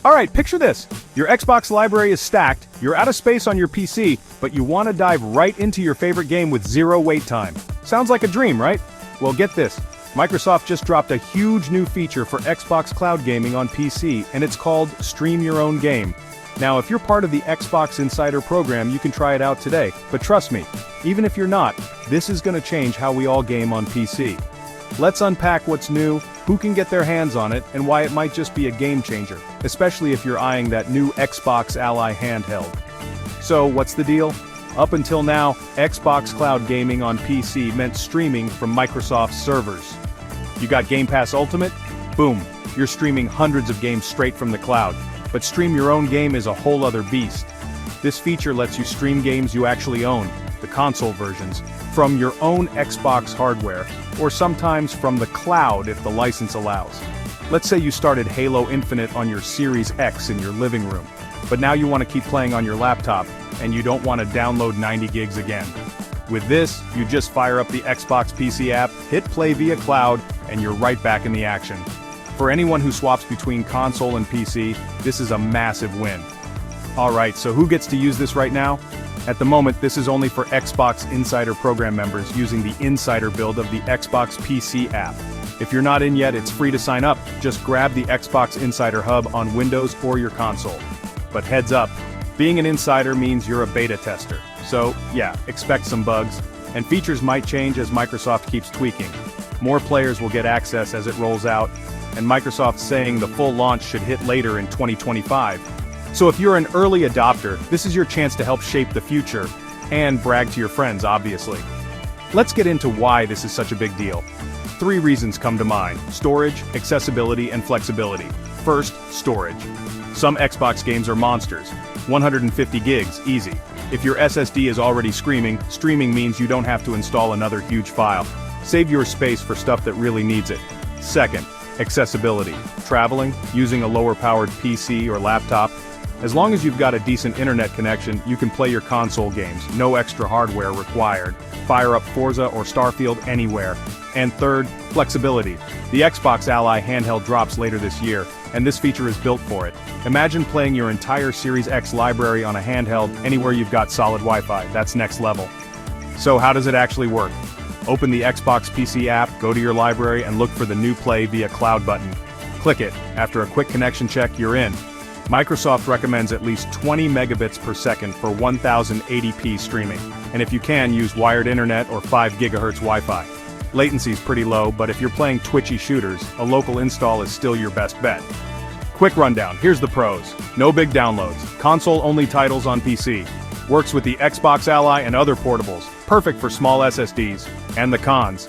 Alright, picture this. Your Xbox library is stacked, you're out of space on your PC, but you want to dive right into your favorite game with zero wait time. Sounds like a dream, right? Well, get this. Microsoft just dropped a huge new feature for Xbox Cloud Gaming on PC, and it's called Stream Your Own Game. Now, if you're part of the Xbox Insider program, you can try it out today, but trust me, even if you're not, this is going to change how we all game on PC. Let's unpack what's new, who can get their hands on it, and why it might just be a game changer, especially if you're eyeing that new Xbox Ally handheld. So, what's the deal? Up until now, Xbox Cloud Gaming on PC meant streaming from Microsoft's servers. You got Game Pass Ultimate? Boom, you're streaming hundreds of games straight from the cloud. But Stream Your Own Game is a whole other beast. This feature lets you stream games you actually own, the console versions, from your own Xbox hardware, or sometimes from the cloud if the license allows. Let's say you started Halo Infinite on your Series X in your living room, but now you want to keep playing on your laptop, and you don't want to download 90 gigs again. With this, you just fire up the Xbox PC app, hit play via cloud, and you're right back in the action. For anyone who swaps between console and PC, this is a massive win. Alright, so who gets to use this right now? At the moment, this is only for Xbox Insider program members using the Insider build of the Xbox PC app. If you're not in yet, it's free to sign up. Just grab the Xbox Insider Hub on Windows or your console. But heads up, being an insider means you're a beta tester. So, yeah, expect some bugs, and features might change as Microsoft keeps tweaking. More players will get access as it rolls out, and Microsoft's saying the full launch should hit later in 2025. So if you're an early adopter, this is your chance to help shape the future, and brag to your friends, obviously. Let's get into why this is such a big deal. 3 reasons come to mind: storage, accessibility, and flexibility. First, storage. Some Xbox games are monsters. 150 gigs, easy. If your SSD is already streaming means you don't have to install another huge file. Save your space for stuff that really needs it. Second, accessibility. Traveling, using a lower-powered PC or laptop. As long as you've got a decent internet connection, you can play your console games, no extra hardware required. Fire up Forza or Starfield anywhere. And third, flexibility. The Xbox Ally handheld drops later this year, and this feature is built for it. Imagine playing your entire Series X library on a handheld anywhere you've got solid Wi-Fi. That's next level. So how does it actually work? Open the Xbox PC app, go to your library, and look for the new Play via Cloud button. Click it. After a quick connection check, you're in. Microsoft recommends at least 20 megabits per second for 1080p streaming, and if you can, use wired internet or 5 GHz Wi-Fi. Latency's pretty low, but if you're playing twitchy shooters, a local install is still your best bet. Quick rundown, here's the pros. No big downloads. Console-only titles on PC. Works with the Xbox Ally and other portables. Perfect for small SSDs. And the cons.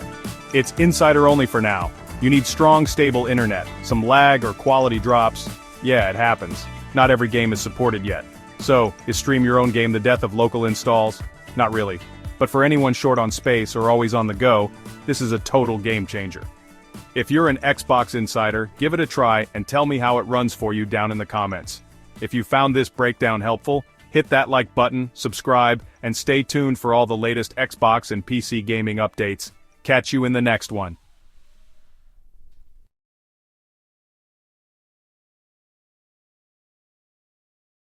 It's insider only for now. You need strong, stable internet. Some lag or quality drops. Yeah, it happens. Not every game is supported yet. So, is Stream Your Own Game the death of local installs? Not really. But for anyone short on space or always on the go, this is a total game changer. If you're an Xbox insider, give it a try and tell me how it runs for you down in the comments. If you found this breakdown helpful, hit that like button, subscribe, and stay tuned for all the latest Xbox and PC gaming updates. Catch you in the next one.